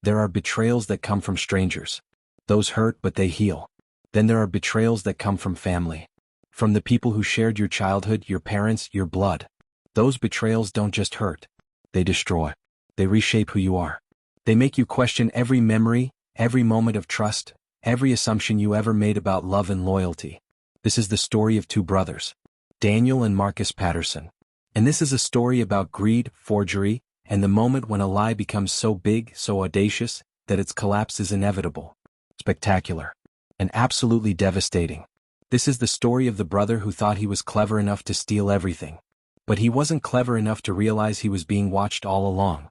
There are betrayals that come from strangers. Those hurt but they heal. Then there are betrayals that come from family. From the people who shared your childhood, your parents, your blood. Those betrayals don't just hurt. They destroy. They reshape who you are. They make you question every memory, every moment of trust, every assumption you ever made about love and loyalty. This is the story of two brothers, Daniel and Marcus Patterson. And this is a story about greed, forgery, and the moment when a lie becomes so big, so audacious, that its collapse is inevitable. Spectacular. And absolutely devastating. This is the story of the brother who thought he was clever enough to steal everything. But he wasn't clever enough to realize he was being watched all along.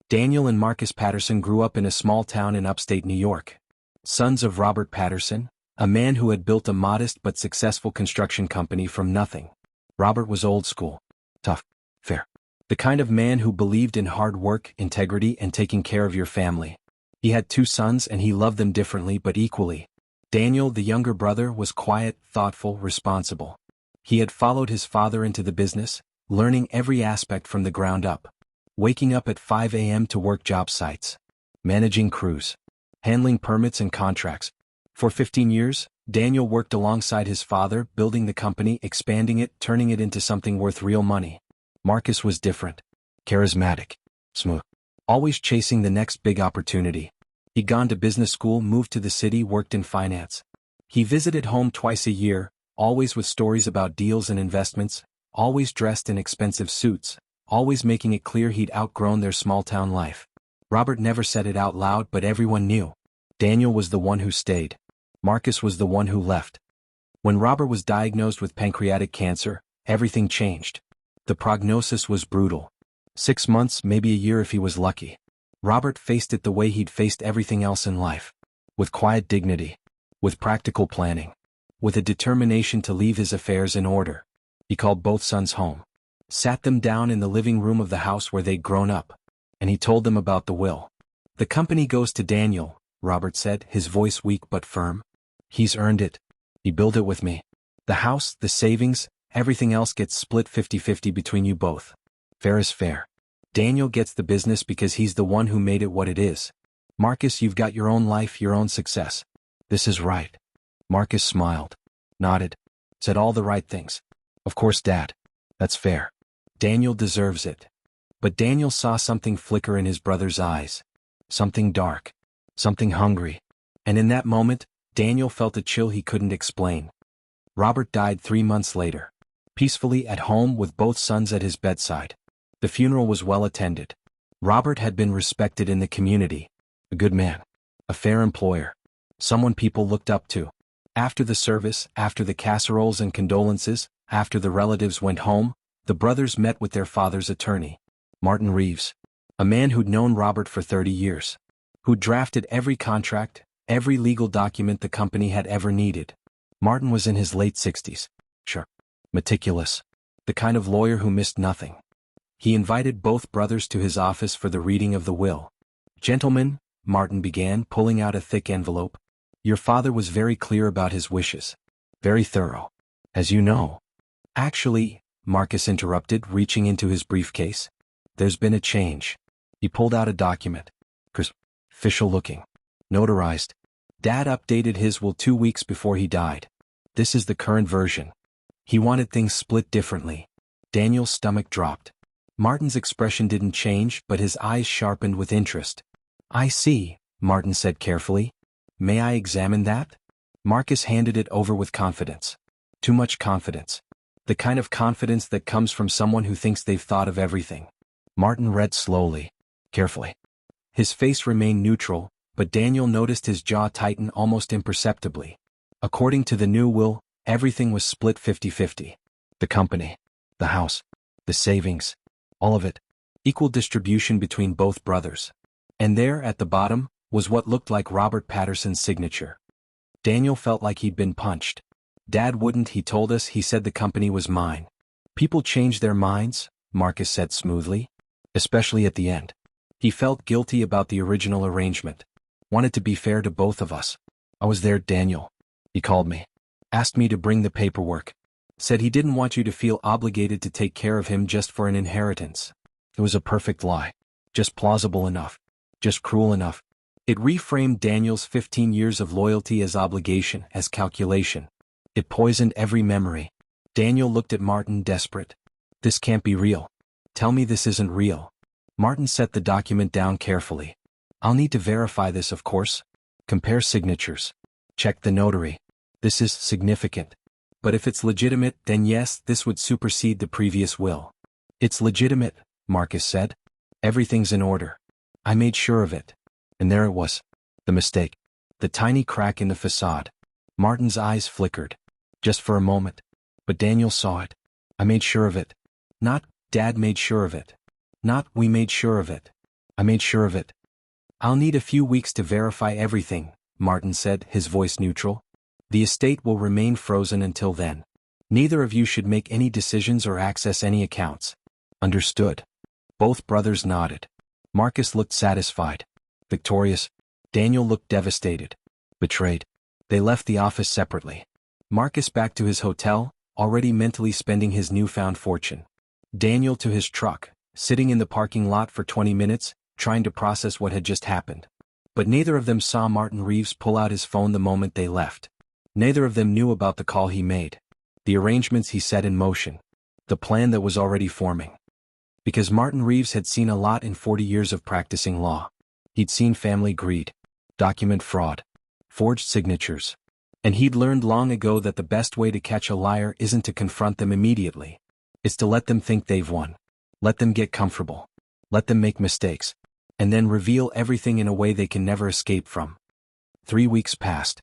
Daniel and Marcus Patterson grew up in a small town in upstate New York. Sons of Robert Patterson, a man who had built a modest but successful construction company from nothing. Robert was old school, tough, fair. The kind of man who believed in hard work, integrity, and taking care of your family. He had two sons and he loved them differently but equally. Daniel, the younger brother, was quiet, thoughtful, responsible. He had followed his father into the business, learning every aspect from the ground up. Waking up at 5 a.m. to work job sites. Managing crews. Handling permits and contracts. For 15 years, Daniel worked alongside his father, building the company, expanding it, turning it into something worth real money. Marcus was different. Charismatic. Smooth. Always chasing the next big opportunity. He'd gone to business school, moved to the city, worked in finance. He visited home twice a year, always with stories about deals and investments, always dressed in expensive suits, always making it clear he'd outgrown their small-town life. Robert never said it out loud, but everyone knew. Daniel was the one who stayed. Marcus was the one who left. When Robert was diagnosed with pancreatic cancer, everything changed. The prognosis was brutal. 6 months, maybe a year if he was lucky. Robert faced it the way he'd faced everything else in life. With quiet dignity. With practical planning. With a determination to leave his affairs in order. He called both sons home. Sat them down in the living room of the house where they'd grown up. And he told them about the will. The company goes to Daniel, Robert said, his voice weak but firm. He's earned it. He built it with me. The house, the savings, everything else gets split 50-50 between you both. Fair is fair. Daniel gets the business because he's the one who made it what it is. Marcus, you've got your own life, your own success. This is right. Marcus smiled. Nodded. Said all the right things. Of course, Dad. That's fair. Daniel deserves it. But Daniel saw something flicker in his brother's eyes. Something dark. Something hungry. And in that moment, Daniel felt a chill he couldn't explain. Robert died 3 months later. Peacefully at home with both sons at his bedside. The funeral was well attended. Robert had been respected in the community. A good man. A fair employer. Someone people looked up to. After the service, after the casseroles and condolences, after the relatives went home, the brothers met with their father's attorney, Martin Reeves. A man who'd known Robert for 30 years. Who'd drafted every contract, every legal document the company had ever needed. Martin was in his late 60s. Sure. Meticulous. The kind of lawyer who missed nothing. He invited both brothers to his office for the reading of the will. Gentlemen, Martin began, pulling out a thick envelope. Your father was very clear about his wishes. Very thorough. As you know. Actually, Marcus interrupted, reaching into his briefcase. There's been a change. He pulled out a document. Official looking. Notarized. Dad updated his will 2 weeks before he died. This is the current version. He wanted things split differently. Daniel's stomach dropped. Martin's expression didn't change, but his eyes sharpened with interest. I see, Martin said carefully. May I examine that? Marcus handed it over with confidence. Too much confidence. The kind of confidence that comes from someone who thinks they've thought of everything. Martin read slowly, carefully. His face remained neutral, but Daniel noticed his jaw tighten almost imperceptibly. According to the new will, everything was split 50-50. The company, the house, the savings, all of it. Equal distribution between both brothers. And there, at the bottom, was what looked like Robert Patterson's signature. Daniel felt like he'd been punched. Dad wouldn't, he told us, he said the company was mine. People change their minds, Marcus said smoothly. Especially at the end. He felt guilty about the original arrangement. Wanted to be fair to both of us. I was there, Daniel. He called me. Asked me to bring the paperwork. Said he didn't want you to feel obligated to take care of him just for an inheritance. It was a perfect lie. Just plausible enough. Just cruel enough. It reframed Daniel's 15 years of loyalty as obligation, as calculation. It poisoned every memory. Daniel looked at Martin, desperate. This can't be real. Tell me this isn't real. Martin set the document down carefully. I'll need to verify this, of course. Compare signatures. Check the notary. This is significant. But if it's legitimate, then yes, this would supersede the previous will. It's legitimate, Marcus said. Everything's in order. I made sure of it. And there it was. The mistake. The tiny crack in the facade. Martin's eyes flickered. Just for a moment. But Daniel saw it. I made sure of it. Not, Dad made sure of it. Not, we made sure of it. I made sure of it. I'll need a few weeks to verify everything, Martin said, his voice neutral. The estate will remain frozen until then. Neither of you should make any decisions or access any accounts. Understood. Both brothers nodded. Marcus looked satisfied. Victorious. Daniel looked devastated. Betrayed. They left the office separately. Marcus back to his hotel, already mentally spending his newfound fortune. Daniel to his truck, sitting in the parking lot for 20 minutes, trying to process what had just happened. But neither of them saw Martin Reeves pull out his phone the moment they left. Neither of them knew about the call he made. The arrangements he set in motion. The plan that was already forming. Because Martin Reeves had seen a lot in 40 years of practicing law. He'd seen family greed, document fraud, forged signatures. And he'd learned long ago that the best way to catch a liar isn't to confront them immediately. It's to let them think they've won. Let them get comfortable. Let them make mistakes. And then reveal everything in a way they can never escape from. 3 weeks passed.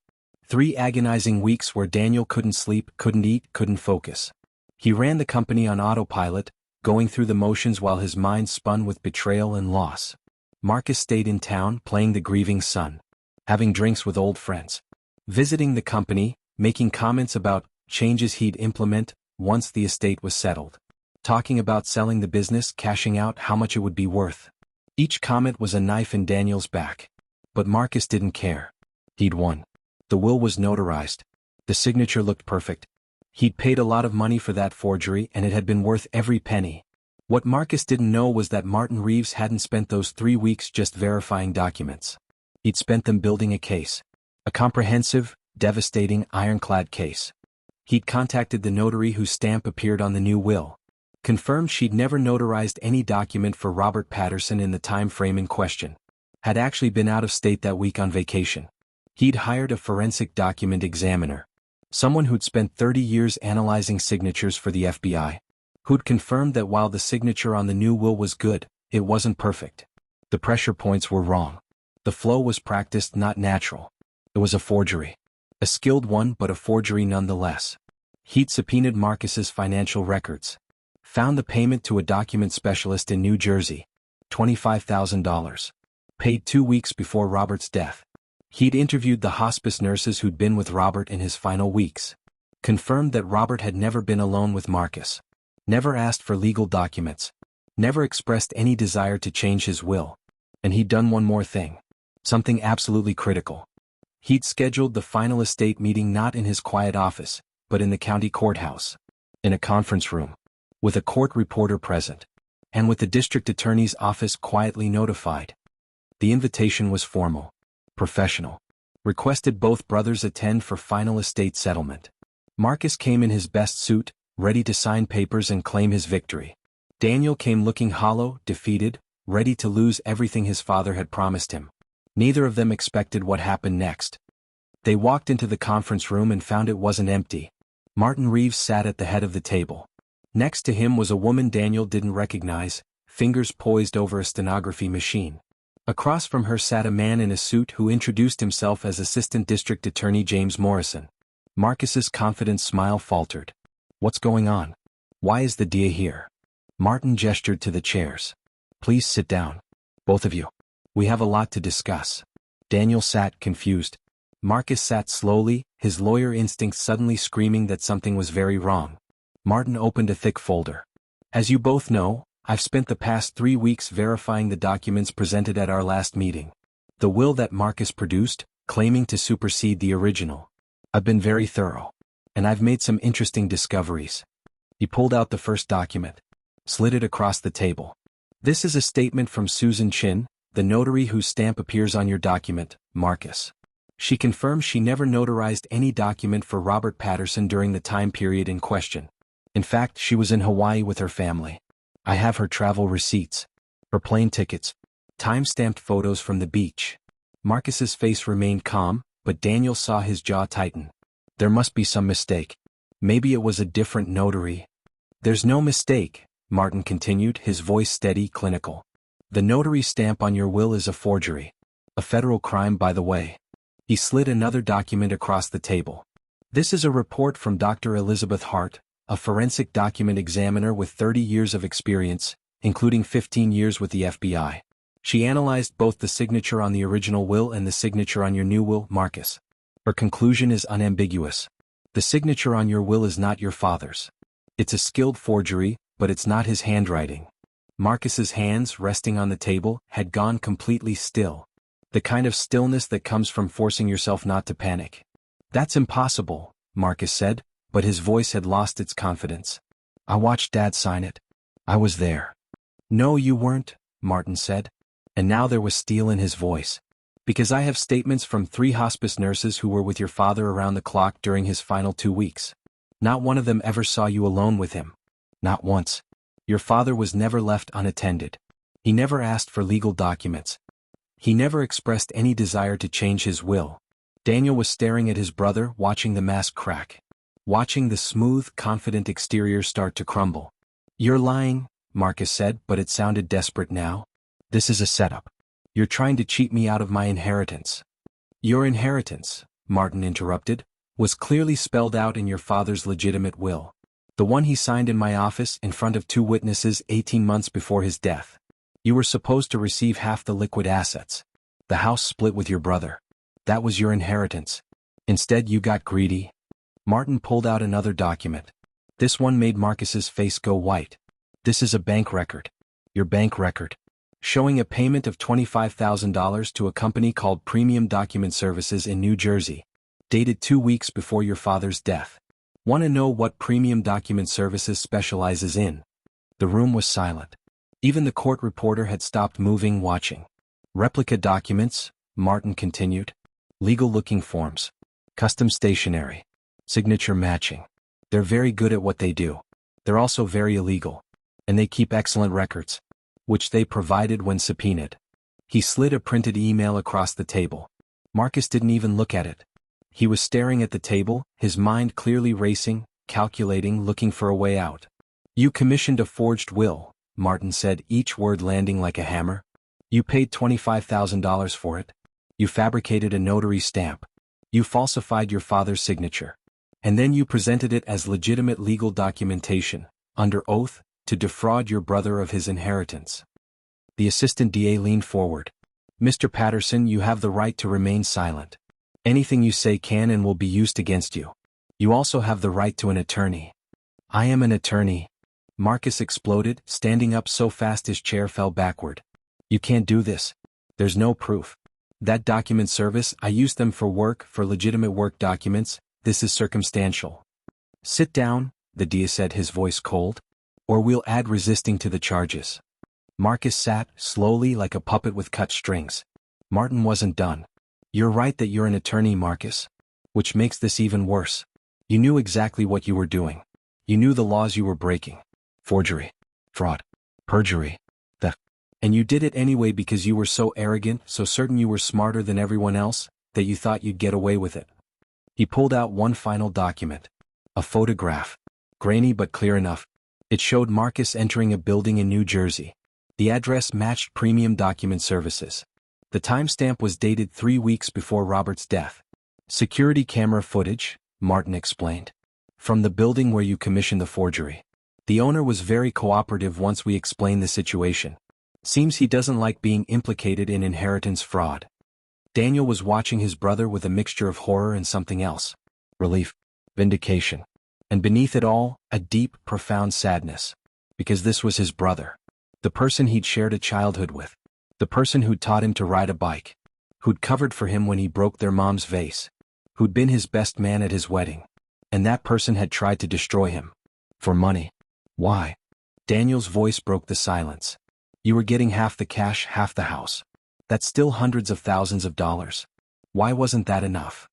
3 agonizing weeks where Daniel couldn't sleep, couldn't eat, couldn't focus. He ran the company on autopilot, going through the motions while his mind spun with betrayal and loss. Marcus stayed in town, playing the grieving son. Having drinks with old friends. Visiting the company, making comments about changes he'd implement once the estate was settled. Talking about selling the business, cashing out, how much it would be worth. Each comment was a knife in Daniel's back. But Marcus didn't care. He'd won. The will was notarized. The signature looked perfect. He'd paid a lot of money for that forgery and it had been worth every penny. What Marcus didn't know was that Martin Reeves hadn't spent those 3 weeks just verifying documents. He'd spent them building a case. A comprehensive, devastating, ironclad case. He'd contacted the notary whose stamp appeared on the new will. Confirmed she'd never notarized any document for Robert Patterson in the time frame in question. Had actually been out of state that week on vacation. He'd hired a forensic document examiner. Someone who'd spent 30 years analyzing signatures for the FBI. Who'd confirmed that while the signature on the new will was good, it wasn't perfect. The pressure points were wrong. The flow was practiced, not natural. It was a forgery. A skilled one, but a forgery nonetheless. He'd subpoenaed Marcus's financial records. Found the payment to a document specialist in New Jersey. $25,000. Paid 2 weeks before Robert's death. He'd interviewed the hospice nurses who'd been with Robert in his final weeks. Confirmed that Robert had never been alone with Marcus. Never asked for legal documents. Never expressed any desire to change his will. And he'd done one more thing. Something absolutely critical. He'd scheduled the final estate meeting not in his quiet office, but in the county courthouse. In a conference room. With a court reporter present. And with the district attorney's office quietly notified. The invitation was formal. Professional. Requested both brothers attend for final estate settlement. Marcus came in his best suit, ready to sign papers and claim his victory. Daniel came looking hollow, defeated, ready to lose everything his father had promised him. Neither of them expected what happened next. They walked into the conference room and found it wasn't empty. Martin Reeves sat at the head of the table. Next to him was a woman Daniel didn't recognize, fingers poised over a stenography machine. Across from her sat a man in a suit who introduced himself as Assistant District Attorney James Morrison. Marcus's confident smile faltered. What's going on? Why is the DA here? Martin gestured to the chairs. Please sit down. Both of you. We have a lot to discuss. Daniel sat confused. Marcus sat slowly, his lawyer instincts suddenly screaming that something was very wrong. Martin opened a thick folder. As you both know, I've spent the past 3 weeks verifying the documents presented at our last meeting. The will that Marcus produced, claiming to supersede the original. I've been very thorough. And I've made some interesting discoveries. He pulled out the first document. Slid it across the table. This is a statement from Susan Chin, the notary whose stamp appears on your document, Marcus. She confirms she never notarized any document for Robert Patterson during the time period in question. In fact, she was in Hawaii with her family. I have her travel receipts, her plane tickets, time-stamped photos from the beach. Marcus's face remained calm, but Daniel saw his jaw tighten. There must be some mistake. Maybe it was a different notary. There's no mistake, Martin continued, his voice steady, clinical. The notary stamp on your will is a forgery. A federal crime, by the way. He slid another document across the table. This is a report from Dr. Elizabeth Hart, a forensic document examiner with 30 years of experience, including 15 years with the FBI. She analyzed both the signature on the original will and the signature on your new will, Marcus. Her conclusion is unambiguous. The signature on your will is not your father's. It's a skilled forgery, but it's not his handwriting. Marcus's hands, resting on the table, had gone completely still. The kind of stillness that comes from forcing yourself not to panic. That's impossible, Marcus said, but his voice had lost its confidence. I watched Dad sign it. I was there. No, you weren't, Martin said. And now there was steel in his voice. Because I have statements from 3 hospice nurses who were with your father around the clock during his final 2 weeks. Not one of them ever saw you alone with him. Not once. Your father was never left unattended. He never asked for legal documents. He never expressed any desire to change his will. Daniel was staring at his brother, watching the mask crack. Watching the smooth, confident exterior start to crumble. You're lying, Marcus said, but it sounded desperate now. This is a setup. You're trying to cheat me out of my inheritance. Your inheritance, Martin interrupted, was clearly spelled out in your father's legitimate will. The one he signed in my office in front of 2 witnesses 18 months before his death. You were supposed to receive half the liquid assets. The house split with your brother. That was your inheritance. Instead you got greedy. Martin pulled out another document. This one made Marcus's face go white. This is a bank record. Your bank record. Showing a payment of $25,000 to a company called Premium Document Services in New Jersey. Dated 2 weeks before your father's death. Want to know what Premium Document Services specializes in? The room was silent. Even the court reporter had stopped moving, watching. Replica documents, Martin continued. Legal-looking forms. Custom stationery. Signature matching. They're very good at what they do. They're also very illegal. And they keep excellent records. Which they provided when subpoenaed. He slid a printed email across the table. Marcus didn't even look at it. He was staring at the table, his mind clearly racing, calculating, looking for a way out. You commissioned a forged will, Martin said, each word landing like a hammer. You paid $25,000 for it. You fabricated a notary stamp. You falsified your father's signature. And then you presented it as legitimate legal documentation, under oath, to defraud your brother of his inheritance. The assistant DA leaned forward. Mr. Patterson, you have the right to remain silent. Anything you say can and will be used against you. You also have the right to an attorney. I am an attorney. Marcus exploded, standing up so fast his chair fell backward. You can't do this. There's no proof. That document service, I used them for work, for legitimate work documents. This is circumstantial. Sit down, the DA said, his voice cold. Or we'll add resisting to the charges. Marcus sat, slowly, like a puppet with cut strings. Martin wasn't done. You're right that you're an attorney, Marcus. Which makes this even worse. You knew exactly what you were doing. You knew the laws you were breaking. Forgery. Fraud. Perjury. Theft. And you did it anyway because you were so arrogant, so certain you were smarter than everyone else, that you thought you'd get away with it. He pulled out one final document. A photograph. Grainy but clear enough. It showed Marcus entering a building in New Jersey. The address matched Premium Document Services. The timestamp was dated 3 weeks before Robert's death. Security camera footage, Martin explained. From the building where you commissioned the forgery. The owner was very cooperative once we explained the situation. Seems he doesn't like being implicated in inheritance fraud. Daniel was watching his brother with a mixture of horror and something else. Relief. Vindication. And beneath it all, a deep, profound sadness. Because this was his brother. The person he'd shared a childhood with. The person who'd taught him to ride a bike. Who'd covered for him when he broke their mom's vase. Who'd been his best man at his wedding. And that person had tried to destroy him. For money. Why? Daniel's voice broke the silence. You were getting half the cash, half the house. That's still hundreds of thousands of dollars. Why wasn't that enough?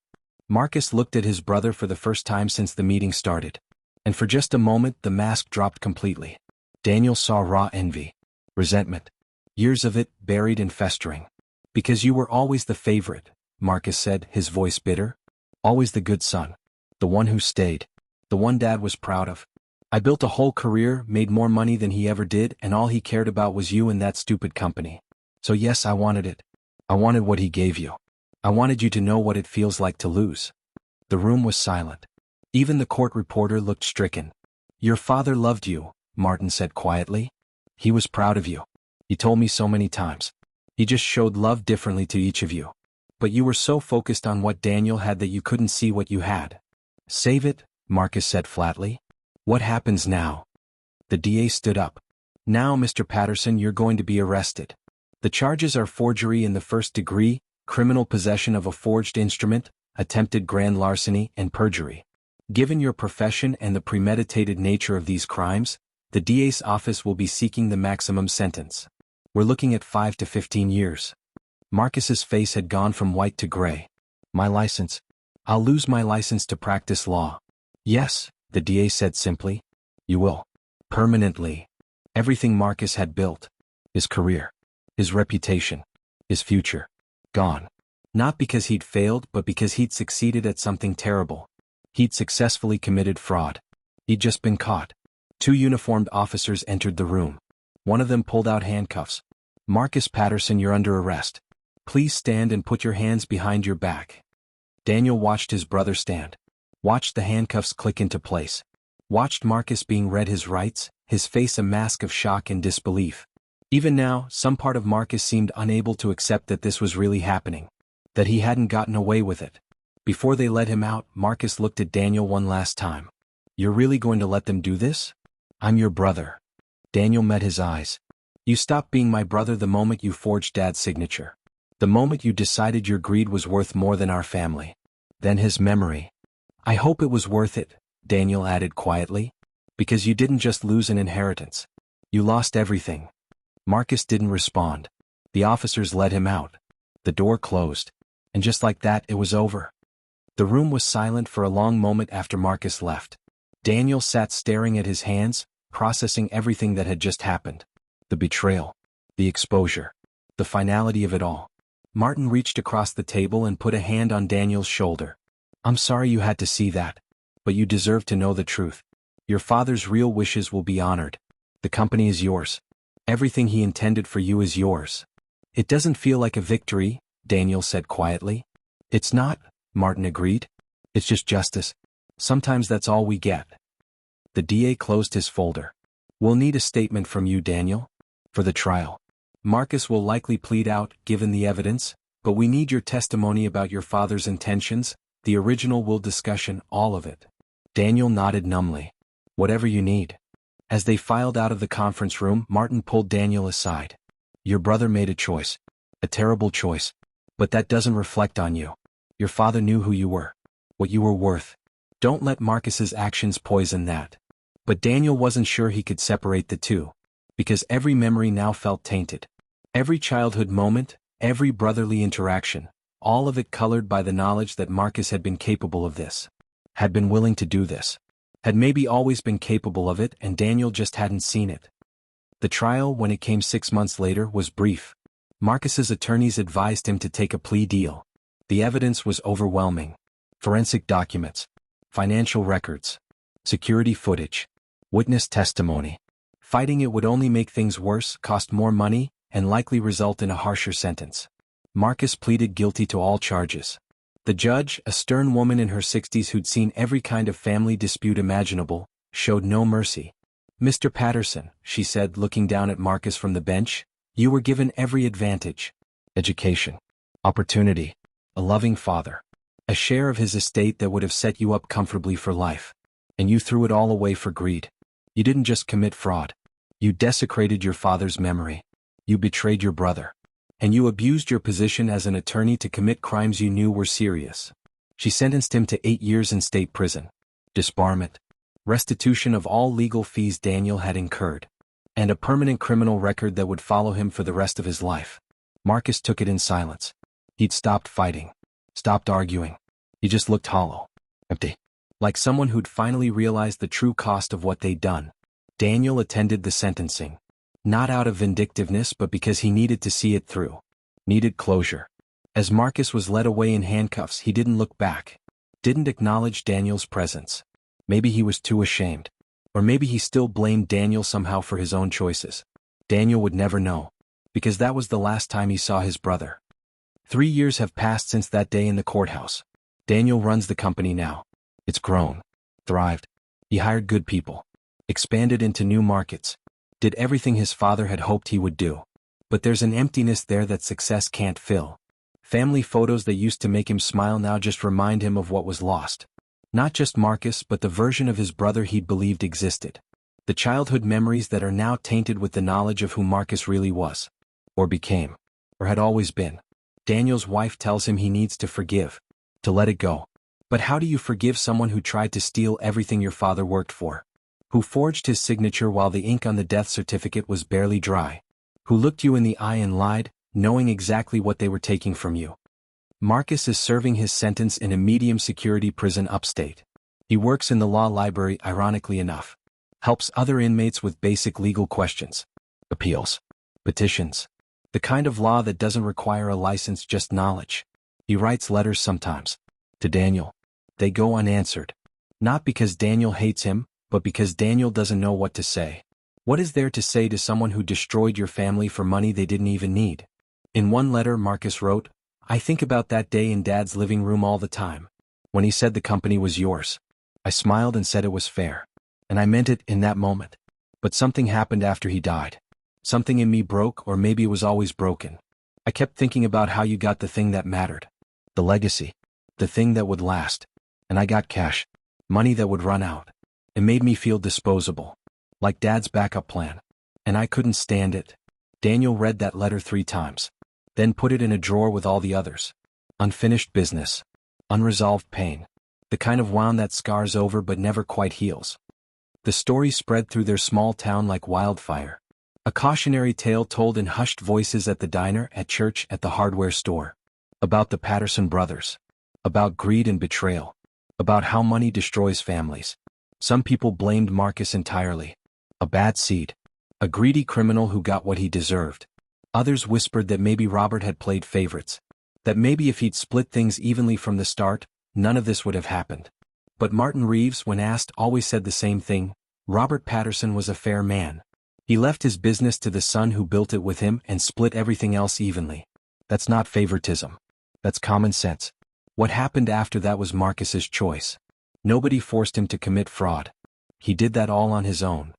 Marcus looked at his brother for the first time since the meeting started. And for just a moment the mask dropped completely. Daniel saw raw envy. Resentment. Years of it, buried and festering. Because you were always the favorite, Marcus said, his voice bitter. Always the good son. The one who stayed. The one Dad was proud of. I built a whole career, made more money than he ever did, and all he cared about was you and that stupid company. So yes, I wanted it. I wanted what he gave you. I wanted you to know what it feels like to lose. The room was silent. Even the court reporter looked stricken. Your father loved you, Martin said quietly. He was proud of you. He told me so many times. He just showed love differently to each of you. But you were so focused on what Daniel had that you couldn't see what you had. Save it, Marcus said flatly. What happens now? The DA stood up. Now, Mr. Patterson, you're going to be arrested. The charges are forgery in the first degree, criminal possession of a forged instrument, attempted grand larceny, and perjury. Given your profession and the premeditated nature of these crimes, the DA's office will be seeking the maximum sentence. We're looking at 5 to 15 years. Marcus's face had gone from white to gray. My license. I'll lose my license to practice law. Yes, the DA said simply. You will. Permanently. Everything Marcus had built. His career. His reputation. His future. Gone. Not because he'd failed, but because he'd succeeded at something terrible. He'd successfully committed fraud. He'd just been caught. 2 uniformed officers entered the room. One of them pulled out handcuffs. Marcus Patterson, you're under arrest. Please stand and put your hands behind your back. Daniel watched his brother stand. Watched the handcuffs click into place. Watched Marcus being read his rights, his face a mask of shock and disbelief. Even now, some part of Marcus seemed unable to accept that this was really happening. That he hadn't gotten away with it. Before they let him out, Marcus looked at Daniel one last time. You're really going to let them do this? I'm your brother. Daniel met his eyes. You stopped being my brother the moment you forged Dad's signature. The moment you decided your greed was worth more than our family. Then his memory. I hope it was worth it, Daniel added quietly. Because you didn't just lose an inheritance. You lost everything. Marcus didn't respond. The officers let him out. The door closed. And just like that, it was over. The room was silent for a long moment after Marcus left. Daniel sat staring at his hands, processing everything that had just happened. The betrayal. The exposure. The finality of it all. Martin reached across the table and put a hand on Daniel's shoulder. I'm sorry you had to see that. But you deserve to know the truth. Your father's real wishes will be honored. The company is yours. Everything he intended for you is yours. It doesn't feel like a victory, Daniel said quietly. It's not, Martin agreed. It's just justice. Sometimes that's all we get. The DA closed his folder. We'll need a statement from you, Daniel. For the trial. Marcus will likely plead out, given the evidence, but we need your testimony about your father's intentions, the original will discussion, all of it. Daniel nodded numbly. Whatever you need. As they filed out of the conference room, Martin pulled Daniel aside. Your brother made a choice. A terrible choice. But that doesn't reflect on you. Your father knew who you were. What you were worth. Don't let Marcus's actions poison that. But Daniel wasn't sure he could separate the two. Because every memory now felt tainted. Every childhood moment, every brotherly interaction, all of it colored by the knowledge that Marcus had been capable of this. Had been willing to do this. Had maybe always been capable of it and Daniel just hadn't seen it. The trial, when it came 6 months later, was brief. Marcus's attorneys advised him to take a plea deal. The evidence was overwhelming. Forensic documents. Financial records. Security footage. Witness testimony. Fighting it would only make things worse, cost more money, and likely result in a harsher sentence. Marcus pleaded guilty to all charges. The judge, a stern woman in her 60s who'd seen every kind of family dispute imaginable, showed no mercy. Mr. Patterson, she said, looking down at Marcus from the bench, you were given every advantage. Education. Opportunity. A loving father. A share of his estate that would have set you up comfortably for life. And you threw it all away for greed. You didn't just commit fraud. You desecrated your father's memory. You betrayed your brother. And you abused your position as an attorney to commit crimes you knew were serious. She sentenced him to 8 years in state prison. Disbarment. Restitution of all legal fees Daniel had incurred. And a permanent criminal record that would follow him for the rest of his life. Marcus took it in silence. He'd stopped fighting. Stopped arguing. He just looked hollow. Empty. Like someone who'd finally realized the true cost of what they'd done. Daniel attended the sentencing. Not out of vindictiveness but because he needed to see it through. Needed closure. As Marcus was led away in handcuffs, he didn't look back. Didn't acknowledge Daniel's presence. Maybe he was too ashamed. Or maybe he still blamed Daniel somehow for his own choices. Daniel would never know. Because that was the last time he saw his brother. 3 years have passed since that day in the courthouse. Daniel runs the company now. It's grown. Thrived. He hired good people. Expanded into new markets. Did everything his father had hoped he would do. But there's an emptiness there that success can't fill. Family photos that used to make him smile now just remind him of what was lost. Not just Marcus but the version of his brother he'd believed existed. The childhood memories that are now tainted with the knowledge of who Marcus really was. Or became. Or had always been. Daniel's wife tells him he needs to forgive. To let it go. But how do you forgive someone who tried to steal everything your father worked for? Who forged his signature while the ink on the death certificate was barely dry? Who looked you in the eye and lied, knowing exactly what they were taking from you? Marcus is serving his sentence in a medium-security prison upstate. He works in the law library, ironically enough. Helps other inmates with basic legal questions. Appeals. Petitions. The kind of law that doesn't require a license, just knowledge. He writes letters sometimes. To Daniel. They go unanswered. Not because Daniel hates him, but because Daniel doesn't know what to say. What is there to say to someone who destroyed your family for money they didn't even need? In one letter Marcus wrote, "I think about that day in Dad's living room all the time. When he said the company was yours. I smiled and said it was fair. And I meant it in that moment. But something happened after he died. Something in me broke, or maybe it was always broken. I kept thinking about how you got the thing that mattered. The legacy. The thing that would last. And I got cash. Money that would run out. It made me feel disposable. Like Dad's backup plan. And I couldn't stand it." Daniel read that letter 3 times. Then put it in a drawer with all the others. Unfinished business. Unresolved pain. The kind of wound that scars over but never quite heals. The story spread through their small town like wildfire. A cautionary tale told in hushed voices at the diner, at church, at the hardware store. About the Patterson brothers. About greed and betrayal. About how money destroys families. Some people blamed Marcus entirely. A bad seed. A greedy criminal who got what he deserved. Others whispered that maybe Robert had played favorites. That maybe if he'd split things evenly from the start, none of this would have happened. But Martin Reeves, when asked, always said the same thing. Robert Patterson was a fair man. He left his business to the son who built it with him and split everything else evenly. That's not favoritism. That's common sense. What happened after that was Marcus's choice. Nobody forced him to commit fraud. He did that all on his own.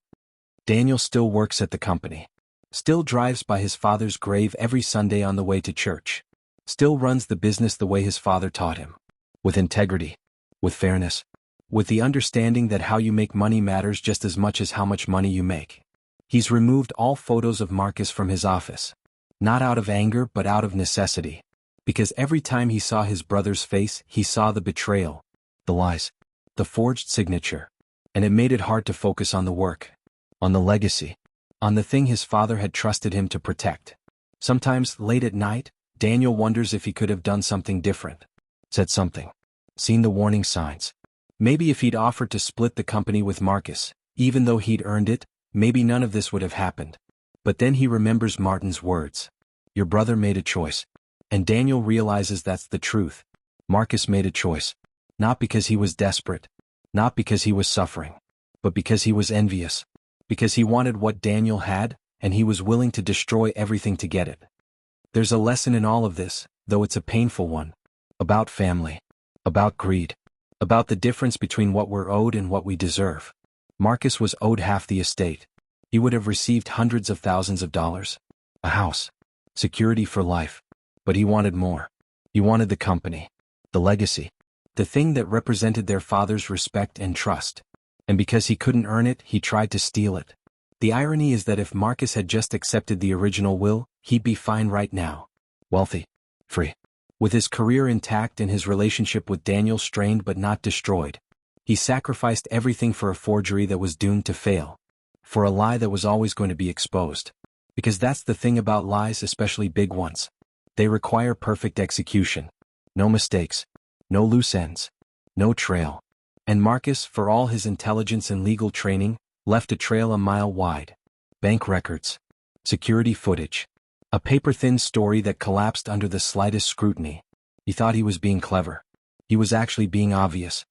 Daniel still works at the company. Still drives by his father's grave every Sunday on the way to church. Still runs the business the way his father taught him. With integrity. With fairness. With the understanding that how you make money matters just as much as how much money you make. He's removed all photos of Marcus from his office. Not out of anger but out of necessity. Because every time he saw his brother's face, he saw the betrayal. The lies. The forged signature. And it made it hard to focus on the work. On the legacy. On the thing his father had trusted him to protect. Sometimes, late at night, Daniel wonders if he could have done something different. Said something. Seen the warning signs. Maybe if he'd offered to split the company with Marcus, even though he'd earned it, maybe none of this would have happened. But then he remembers Martin's words. Your brother made a choice. And Daniel realizes that's the truth. Marcus made a choice. Not because he was desperate. Not because he was suffering. But because he was envious. Because he wanted what Daniel had, and he was willing to destroy everything to get it. There's a lesson in all of this, though it's a painful one. About family. About greed. About the difference between what we're owed and what we deserve. Marcus was owed half the estate. He would have received hundreds of thousands of dollars. A house. Security for life. But he wanted more. He wanted the company. The legacy. The thing that represented their father's respect and trust. And because he couldn't earn it, he tried to steal it. The irony is that if Marcus had just accepted the original will, he'd be fine right now. Wealthy. Free. With his career intact and his relationship with Daniel strained but not destroyed. He sacrificed everything for a forgery that was doomed to fail. For a lie that was always going to be exposed. Because that's the thing about lies, especially big ones. They require perfect execution. No mistakes. No loose ends. No trail. And Marcus, for all his intelligence and legal training, left a trail a mile wide. Bank records. Security footage. A paper-thin story that collapsed under the slightest scrutiny. He thought he was being clever. He was actually being obvious.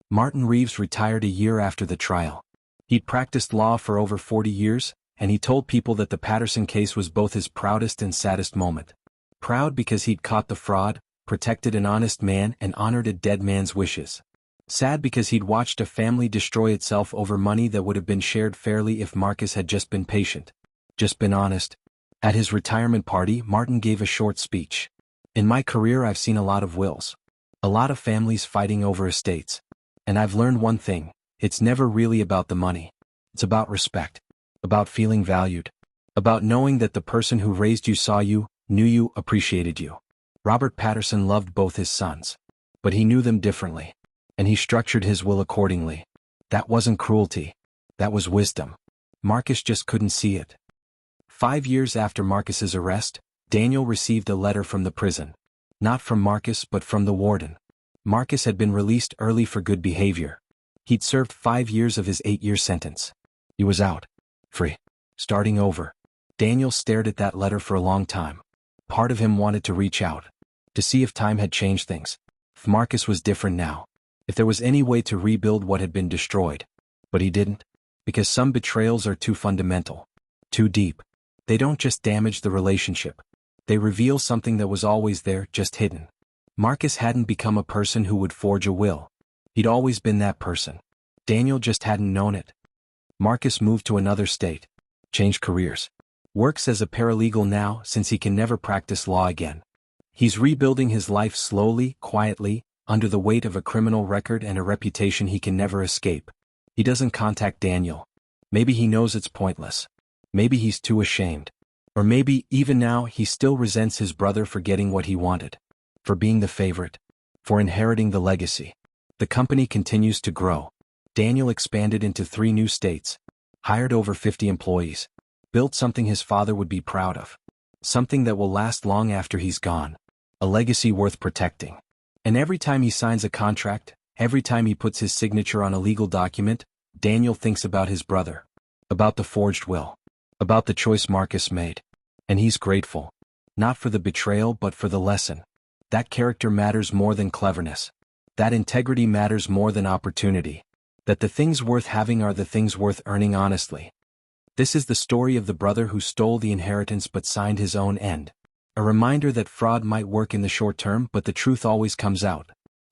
Martin Reeves retired a year after the trial. He'd practiced law for over 40 years, and he told people that the Patterson case was both his proudest and saddest moment. Proud because he'd caught the fraud, protected an honest man, and honored a dead man's wishes. Sad because he'd watched a family destroy itself over money that would have been shared fairly if Marcus had just been patient. Just been honest. At his retirement party, Martin gave a short speech. In my career, I've seen a lot of wills. A lot of families fighting over estates. And I've learned one thing: it's never really about the money. It's about respect. About feeling valued. About knowing that the person who raised you saw you, knew you, appreciated you. Robert Patterson loved both his sons. But he knew them differently. And he structured his will accordingly. That wasn't cruelty. That was wisdom. Marcus just couldn't see it. 5 years after Marcus's arrest, Daniel received a letter from the prison. Not from Marcus but from the warden. Marcus had been released early for good behavior. He'd served 5 years of his 8-year sentence. He was out. Free. Starting over. Daniel stared at that letter for a long time. Part of him wanted to reach out. To see if time had changed things. If Marcus was different now. If there was any way to rebuild what had been destroyed. But he didn't. Because some betrayals are too fundamental. Too deep. They don't just damage the relationship. They reveal something that was always there, just hidden. Marcus hadn't become a person who would forge a will. He'd always been that person. Daniel just hadn't known it. Marcus moved to another state. Changed careers. Works as a paralegal now since he can never practice law again. He's rebuilding his life slowly, quietly, under the weight of a criminal record and a reputation he can never escape. He doesn't contact Daniel. Maybe he knows it's pointless. Maybe he's too ashamed. Or maybe, even now, he still resents his brother for getting what he wanted. For being the favorite. For inheriting the legacy. The company continues to grow. Daniel expanded into 3 new states. Hired over 50 employees. Built something his father would be proud of. Something that will last long after he's gone. A legacy worth protecting. And every time he signs a contract, every time he puts his signature on a legal document, Daniel thinks about his brother. About the forged will. About the choice Marcus made. And he's grateful. Not for the betrayal but for the lesson. That character matters more than cleverness. That integrity matters more than opportunity. That the things worth having are the things worth earning honestly. This is the story of the brother who stole the inheritance but signed his own end. A reminder that fraud might work in the short term but the truth always comes out.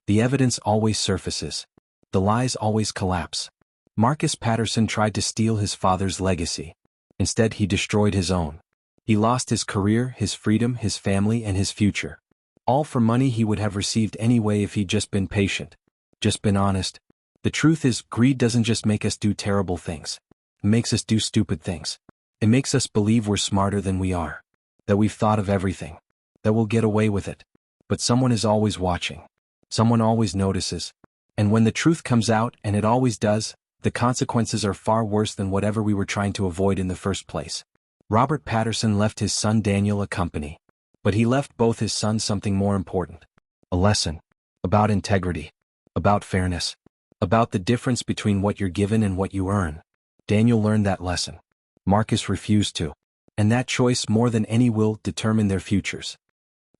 The evidence always surfaces. The lies always collapse. Marcus Patterson tried to steal his father's legacy. Instead he destroyed his own. He lost his career, his freedom, his family, and his future. All for money he would have received anyway if he'd just been patient. Just been honest. The truth is, greed doesn't just make us do terrible things. It makes us do stupid things. It makes us believe we're smarter than we are. That we've thought of everything. That we'll get away with it. But someone is always watching. Someone always notices. And when the truth comes out, and it always does, the consequences are far worse than whatever we were trying to avoid in the first place. Robert Patterson left his son Daniel a company. But he left both his sons something more important. A lesson. About integrity. About fairness. About the difference between what you're given and what you earn. Daniel learned that lesson. Marcus refused to. And that choice, more than any will, determine their futures.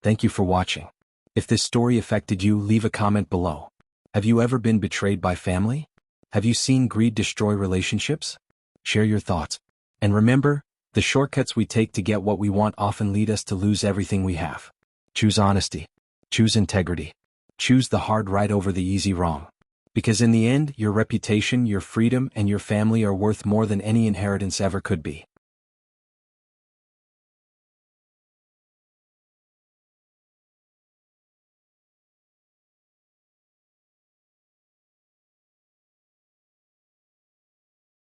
Thank you for watching. If this story affected you, leave a comment below. Have you ever been betrayed by family? Have you seen greed destroy relationships? Share your thoughts. And remember, the shortcuts we take to get what we want often lead us to lose everything we have. Choose honesty. Choose integrity. Choose the hard right over the easy wrong. Because in the end, your reputation, your freedom, and your family are worth more than any inheritance ever could be.